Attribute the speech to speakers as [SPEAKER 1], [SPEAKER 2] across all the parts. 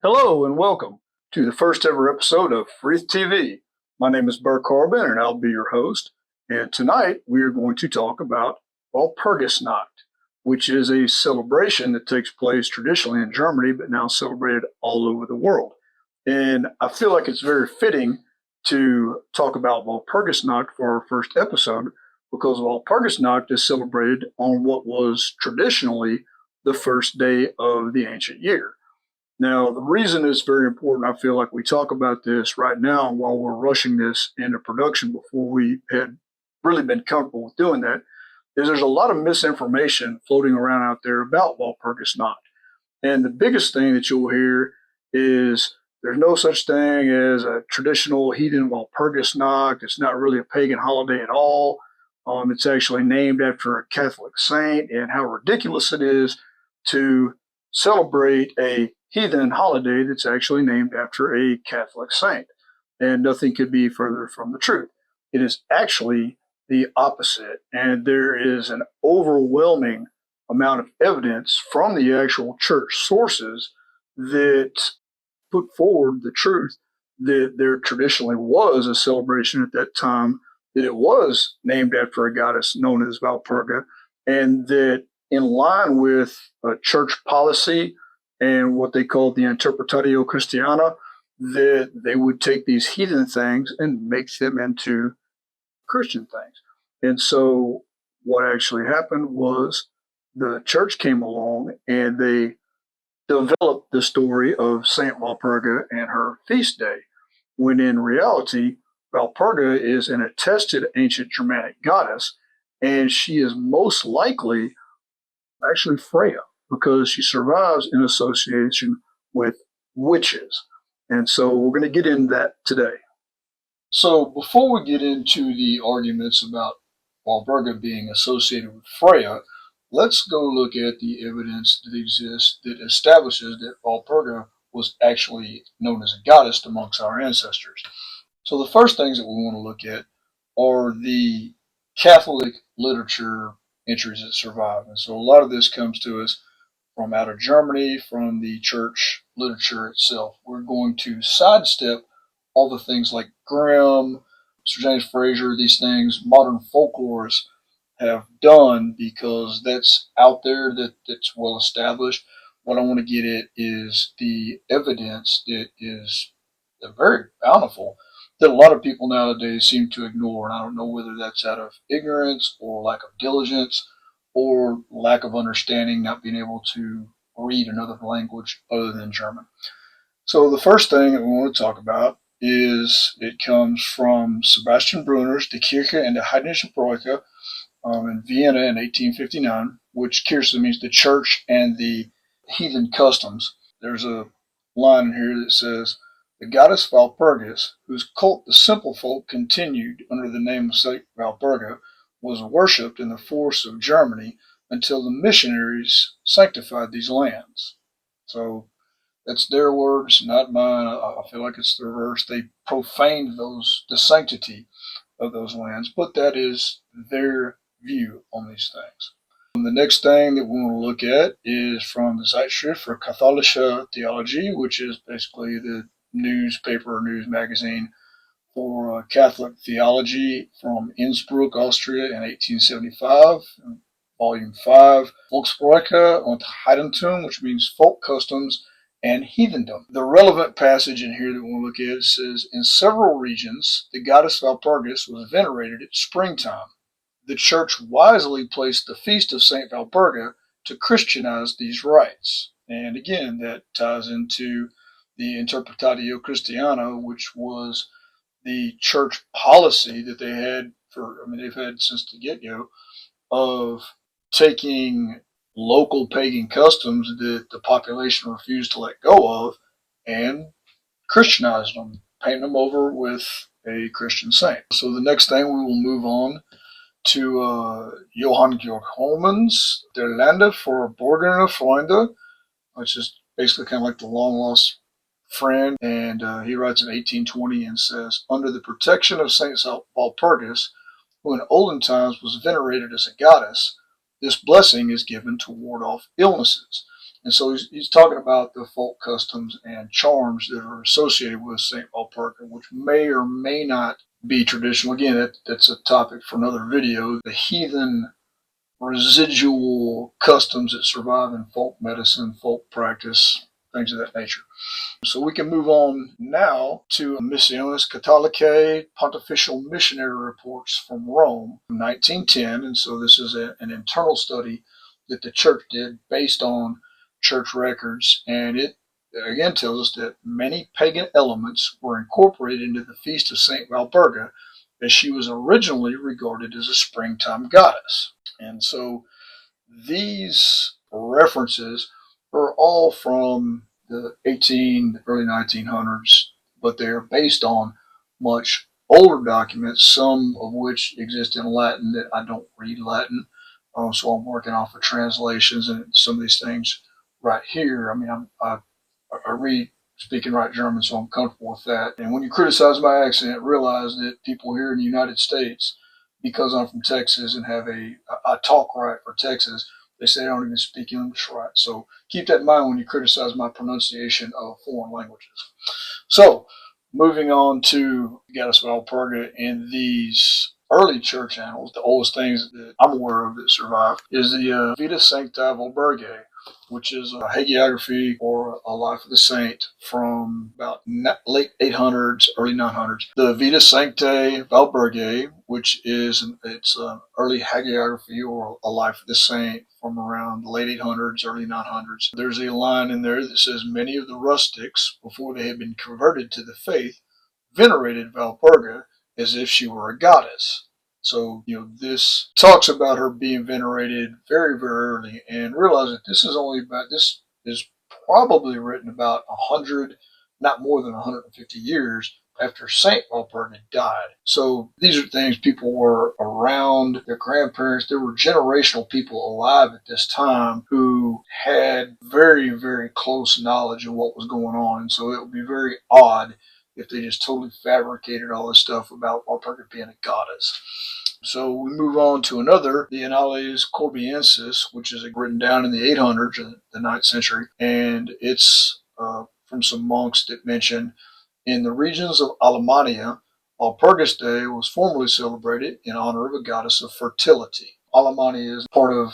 [SPEAKER 1] Hello and welcome to the first ever episode of Frith TV. My name is Bert Corbin and I'll be your host. And tonight we are going to talk about Walpurgisnacht, which is a celebration that takes place traditionally in Germany but now celebrated all over the world. And I feel like it's very fitting to talk about Walpurgisnacht for our first episode because Walpurgisnacht is celebrated on what was traditionally the first day of the ancient year. Now, the reason it's very important, I feel like we talk about this right now while we're rushing this into production before we had really been comfortable with doing that, is there's a lot of misinformation floating around out there about Walpurgisnacht. And the biggest thing that you'll hear is there's no such thing as a traditional heathen Walpurgisnacht. It's not really a pagan holiday at all. It's actually named after a Catholic saint, and how ridiculous it is to celebrate a heathen holiday that's actually named after a Catholic saint. And nothing could be further from the truth. It is actually the opposite. And there is an overwhelming amount of evidence from the actual church sources that put forward the truth that there traditionally was a celebration at that time, that it was named after a goddess known as Valpurga, and that in line with church policy and what they called the Interpretatio Christiana, that they would take these heathen things and make them into Christian things. And so what actually happened was the church came along and they developed the story of Saint Walpurga and her feast day, when in reality, Walpurga is an attested ancient Germanic goddess, and she is most likely actually Freya, because she survives in association with witches. And so we're going to get into that today. So before we get into the arguments about Walpurga being associated with Freya, let's go look at the evidence that exists that establishes that Walpurga was actually known as a goddess amongst our ancestors. So the first things that we want to look at are the Catholic literature entries that survive. And so a lot of this comes to us from out of Germany, from the church literature itself. We're going to sidestep all the things like Grimm, Sir James Frazer, these things modern folklorists have done, because that's out there, that's well established. What I want to get at is the evidence that is very bountiful that a lot of people nowadays seem to ignore. And I don't know whether that's out of ignorance or lack of diligence or lack of understanding, not being able to read another language other than German. So the first thing that we want to talk about is it comes from Sebastian Brunner's Die Kirche and die Heidnische Bräuche in Vienna in 1859, which Kirche means the church and the heathen customs. There's a line in here that says, the goddess Walpurgis, whose cult the simple folk continued under the name of Saint Walpurga, was worshipped in the forests of Germany until the missionaries sanctified these lands. So that's their words, not mine. I feel like it's the reverse. They profaned the sanctity of those lands, but that is their view on these things. The next thing that we want to look at is from the Zeitschrift für Katholische Theologie, which is basically the newspaper or news magazine for Catholic theology, from Innsbruck, Austria in 1875, volume 5, Volksbräuche und Heidentum, which means folk customs and heathendom. The relevant passage in here that we want to look at says, in several regions, the goddess Walpurgis was venerated at springtime. The church wisely placed the feast of St. Walpurga to Christianize these rites. And again, that ties into the Interpretatio Christiana, which was the church policy that they had they've had since the get-go, of taking local pagan customs that the population refused to let go of and Christianizing them, painting them over with a Christian saint. So the next thing, we will move on to Johann Georg Holman's Der Lande for Borgerne Freunde, which is basically kind of like the long-lost friend. And he writes in 1820 and says, under the protection of St. Walpurgis, who in olden times was venerated as a goddess, this blessing is given to ward off illnesses. And so he's talking about the folk customs and charms that are associated with St. Walpurga, which may or may not be traditional. Again, that's a topic for another video. The heathen residual customs that survive in folk medicine, folk practice, things of that nature. So we can move on now to Missiones Catholicae, Pontifical Missionary Reports from Rome, 1910. And so this is an internal study that the church did based on church records. And it again tells us that many pagan elements were incorporated into the feast of St. Walpurga, as she was originally regarded as a springtime goddess. And so these references are all from the early 1900s, but they are based on much older documents, some of which exist in Latin that I don't read Latin. So I'm working off of translations and some of these things right here. I mean, I read speaking right German, so I'm comfortable with that. And when you criticize my accent, realize that people here in the United States, because I'm from Texas and I talk right for Texas, they say I don't even speak English right. So keep that in mind when you criticize my pronunciation of foreign languages. So moving on to Goddess Walpurga in these early church annals, the oldest things that I'm aware of that survive is the Vita Sancta Walpurgae, which is a hagiography or a life of the saint from about late 800s, early 900s. The Vita Sanctae Walpurgae, which is it's an early hagiography or a life of the saint from around the late 800s, early 900s. There's a line in there that says many of the rustics, before they had been converted to the faith, venerated Walpurga as if she were a goddess. So, this talks about her being venerated very, very early, and realize that this is probably written about 100, not more than 150 years after Saint Walpurga died. So these are things people were around, their grandparents, there were generational people alive at this time who had very, very close knowledge of what was going on. And so it would be very odd if they just totally fabricated all this stuff about Walpurga being a goddess. So we move on to another, the Annales Corbiensis, which is written down in the 800s, the 9th century, and it's from some monks that mention in the regions of Alemannia, Walpurgis Day was formerly celebrated in honor of a goddess of fertility. Alemannia is part of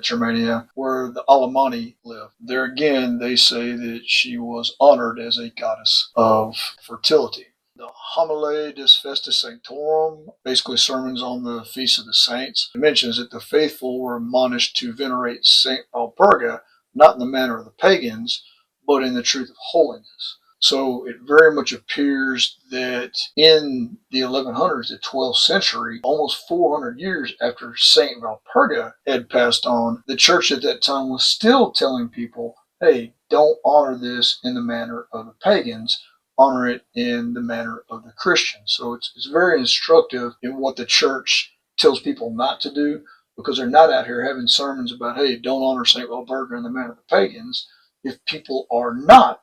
[SPEAKER 1] Germania, where the Alemanni live. There again, they say that she was honored as a goddess of fertility. The Homilee des Festus Sanctorum, basically sermons on the Feast of the Saints, mentions that the faithful were admonished to venerate Saint Walpurga, not in the manner of the pagans, but in the truth of holiness. So it very much appears that in the 1100s, the 12th century, almost 400 years after Saint Walpurga had passed on, the church at that time was still telling people, hey, don't honor this in the manner of the pagans, honor it in the manner of the Christians. So it's very instructive in what the church tells people not to do, because they're not out here having sermons about, hey, don't honor St. Walpurga in the manner of the pagans, if people are not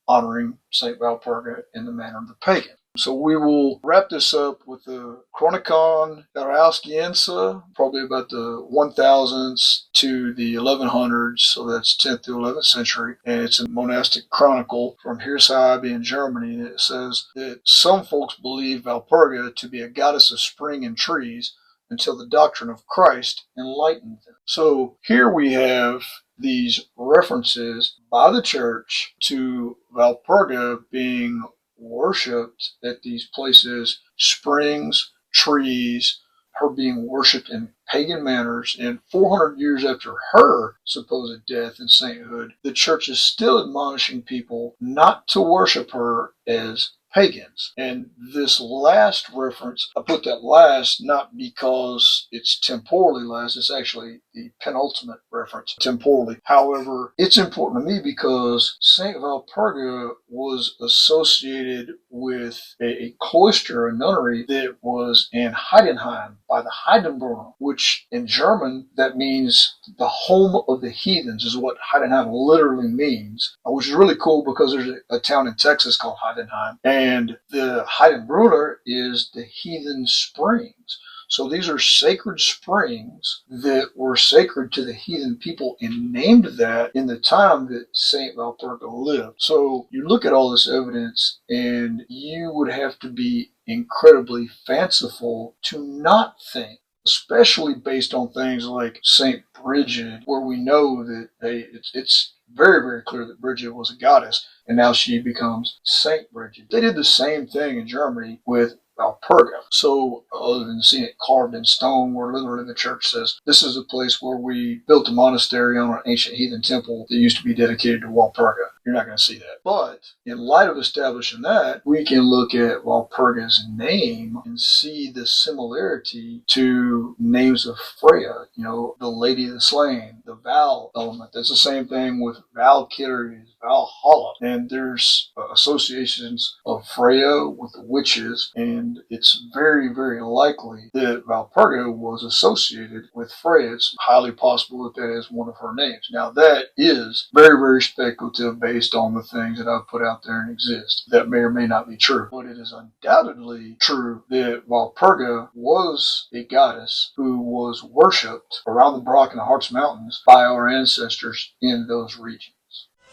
[SPEAKER 1] honoring St. Walpurga in the manner of the pagan. So we will wrap this up with the Chronicon Arauskiense, probably about the 1000s to the 1100s, so that's 10th to 11th century. And it's a monastic chronicle from Hirsheim in Germany. And it says that some folks believe Walpurga to be a goddess of spring and trees until the doctrine of Christ enlightened them. So here we have these references by the church to Walpurga being worshipped at these places, springs, trees, her being worshipped in pagan manners. And 400 years after her supposed death and sainthood, the church is still admonishing people not to worship her as pagans. And this last reference, I put that last not because it's temporally last, it's actually the penultimate reference temporally. However, it's important to me because St. Walpurga was associated with a cloister, a nunnery that was in Heidenheim by the Heidenbrunner, which in German, that means the home of the heathens is what Heidenheim literally means, which is really cool because there's a town in Texas called Heidenheim. And the Heidenbrunner is the heathen springs. So these are sacred springs that were sacred to the heathen people and named that in the time that Saint Walpurga lived. So you look at all this evidence and you would have to be incredibly fanciful to not think, especially based on things like Saint Bridget, where we know that it's very, very clear that Bridget was a goddess, and now she becomes Saint Bridget. They did the same thing in Germany with Walpurga. So other than seeing it carved in stone, where literally the church says, this is a place where we built a monastery on an ancient heathen temple that used to be dedicated to Walpurga. You're not going to see that. But in light of establishing that, we can look at Walpurga's name and see the similarity to names of Freya, the Lady of the Slain, the Val element. That's the same thing with Valkyries, Valhalla. And there's associations of Freya with the witches, and it's very, very likely that Walpurga was associated with Freya. It's highly possible that that is one of her names. Now, that is very, very speculative based on the things that I've put out there and exist. That may or may not be true. But it is undoubtedly true that Walpurga was a goddess who was worshipped around the Brock and the Harz Mountains by our ancestors in those regions.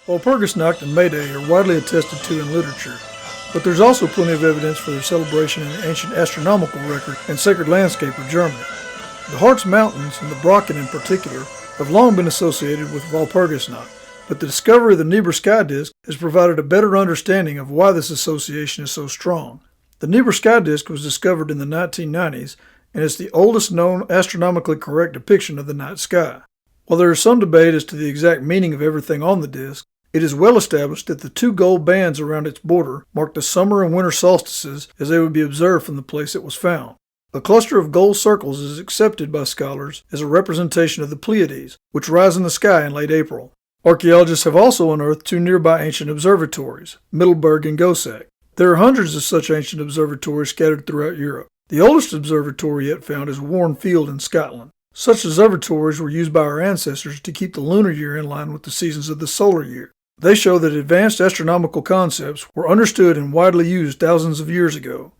[SPEAKER 2] Walpurgisnacht and May Day are widely attested to in literature, but there's also plenty of evidence for their celebration in the ancient astronomical record and sacred landscape of Germany. The Harz Mountains, and the Brocken in particular, have long been associated with Walpurgisnacht, but the discovery of the Nebra sky disk has provided a better understanding of why this association is so strong. The Nebra sky disk was discovered in the 1990s, and is the oldest known astronomically correct depiction of the night sky. While there is some debate as to the exact meaning of everything on the disk, it is well established that the two gold bands around its border mark the summer and winter solstices as they would be observed from the place it was found. A cluster of gold circles is accepted by scholars as a representation of the Pleiades, which rise in the sky in late April. Archaeologists have also unearthed two nearby ancient observatories, Middelburg and Goseck. There are hundreds of such ancient observatories scattered throughout Europe. The oldest observatory yet found is Warren Field in Scotland. Such observatories were used by our ancestors to keep the lunar year in line with the seasons of the solar year. They show that advanced astronomical concepts were understood and widely used thousands of years ago.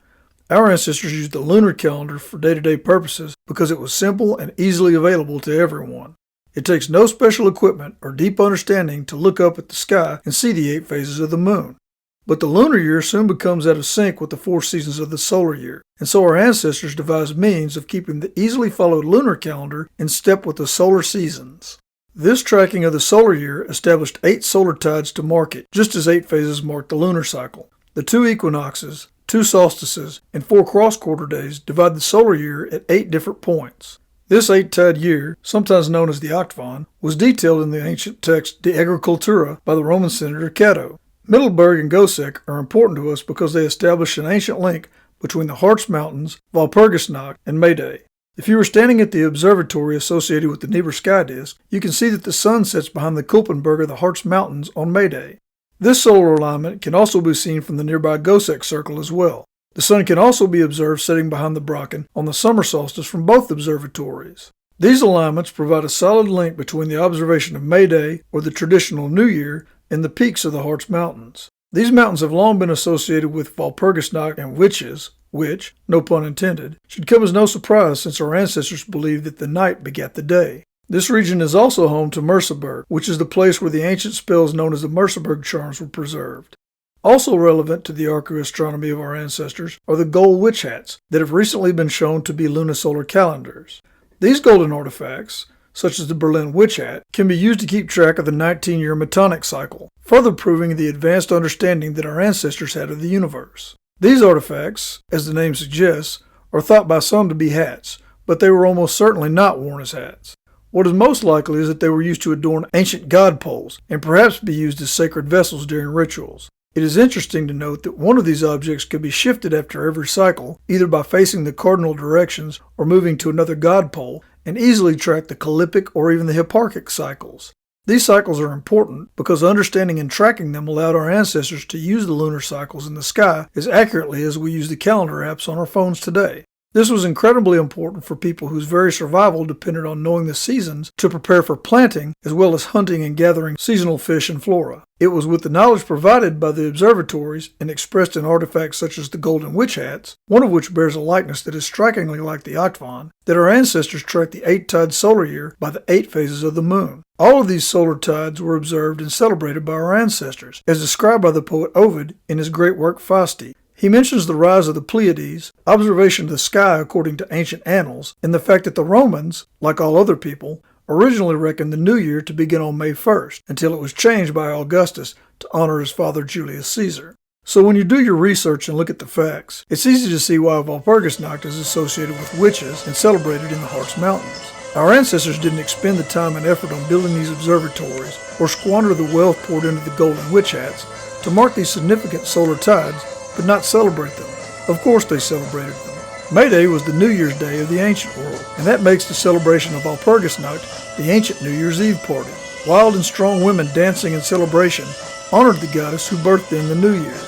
[SPEAKER 2] Our ancestors used the lunar calendar for day-to-day purposes because it was simple and easily available to everyone. It takes no special equipment or deep understanding to look up at the sky and see the 8 phases of the moon. But the lunar year soon becomes out of sync with the 4 seasons of the solar year, and so our ancestors devised means of keeping the easily followed lunar calendar in step with the solar seasons. This tracking of the solar year established 8 solar tides to mark it, just as 8 phases mark the lunar cycle. The 2 equinoxes, 2 solstices, and 4 cross-quarter days divide the solar year at 8 different points. This 8-tide year, sometimes known as the Octagon, was detailed in the ancient text De Agricultura by the Roman senator Cato. Middelburg and Goseck are important to us because they establish an ancient link between the Harz Mountains, Walpurgisnacht, and May Day. If you were standing at the observatory associated with the Nebra sky disk, you can see that the sun sets behind the Kuppenberg of the Harz Mountains on May Day. This solar alignment can also be seen from the nearby Goseck circle as well. The sun can also be observed setting behind the Brocken on the summer solstice from both observatories. These alignments provide a solid link between the observation of May Day, or the traditional New Year, and the peaks of the Harz Mountains. These mountains have long been associated with Walpurgisnacht and witches, which, no pun intended, should come as no surprise since our ancestors believed that the night begat the day. This region is also home to Merseburg, which is the place where the ancient spells known as the Merseburg charms were preserved. Also relevant to the archaeoastronomy of our ancestors are the gold witch hats that have recently been shown to be lunisolar calendars. These golden artifacts, such as the Berlin witch hat, can be used to keep track of the 19-year Metonic cycle, further proving the advanced understanding that our ancestors had of the universe. These artifacts, as the name suggests, are thought by some to be hats, but they were almost certainly not worn as hats. What is most likely is that they were used to adorn ancient god poles, and perhaps be used as sacred vessels during rituals. It is interesting to note that one of these objects could be shifted after every cycle, either by facing the cardinal directions or moving to another god pole, and easily track the Calippic or even the Hipparchic cycles. These cycles are important because understanding and tracking them allowed our ancestors to use the lunar cycles in the sky as accurately as we use the calendar apps on our phones today. This was incredibly important for people whose very survival depended on knowing the seasons to prepare for planting, as well as hunting and gathering seasonal fish and flora. It was with the knowledge provided by the observatories and expressed in artifacts such as the golden witch hats, one of which bears a likeness that is strikingly like the octagon, that our ancestors tracked the 8-tide solar year by the 8 phases of the moon. All of these solar tides were observed and celebrated by our ancestors, as described by the poet Ovid in his great work Fasti. He mentions the rise of the Pleiades, observation of the sky according to ancient annals, and the fact that the Romans, like all other people, originally reckoned the new year to begin on May 1st, until it was changed by Augustus to honor his father Julius Caesar. So when you do your research and look at the facts, it's easy to see why Walpurgisnacht is associated with witches and celebrated in the Harz Mountains. Our ancestors didn't expend the time and effort on building these observatories or squander the wealth poured into the golden witch hats to mark these significant solar tides, but not celebrate them. Of course they celebrated them. May Day was the New Year's Day of the ancient world, and that makes the celebration of Walpurgisnacht the ancient New Year's Eve party. Wild and strong women dancing in celebration honored the goddess who birthed in the new year.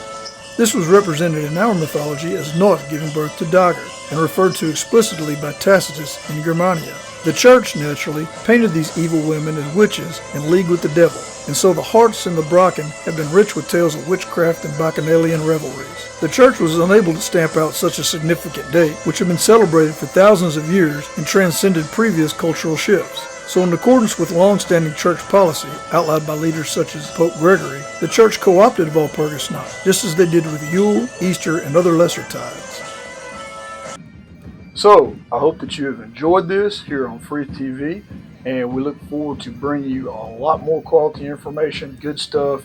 [SPEAKER 2] This was represented in our mythology as Noth giving birth to Dagr, and referred to explicitly by Tacitus in Germania. The church, naturally, painted these evil women as witches in league with the devil, and so the Harz and the Brocken have been rich with tales of witchcraft and bacchanalian revelries. The church was unable to stamp out such a significant date, which had been celebrated for thousands of years and transcended previous cultural shifts. So in accordance with long-standing church policy, outlined by leaders such as Pope Gregory, the church co-opted Walpurgisnacht, just as they did with Yule, Easter, and other lesser tides.
[SPEAKER 1] So, I hope that you have enjoyed this here on Frith TV, and we look forward to bringing you a lot more quality information, good stuff,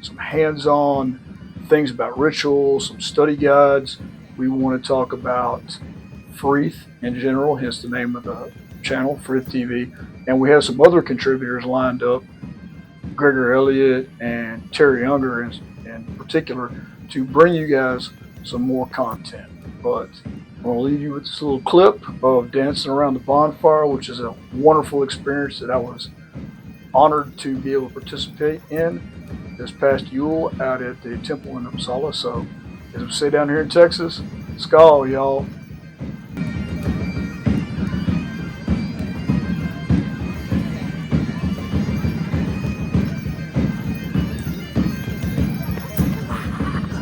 [SPEAKER 1] some hands-on things about rituals, some study guides. We want to talk about Frith in general, hence the name of the channel, Frith TV, and we have some other contributors lined up, Gregor Elliott and Terry Unger in particular, to bring you guys some more content. But I'm going to leave you with this little clip of dancing around the bonfire, which is a wonderful experience that I was honored to be able to participate in this past Yule out at the temple in Uppsala. So, as we say down here in Texas, skål, y'all.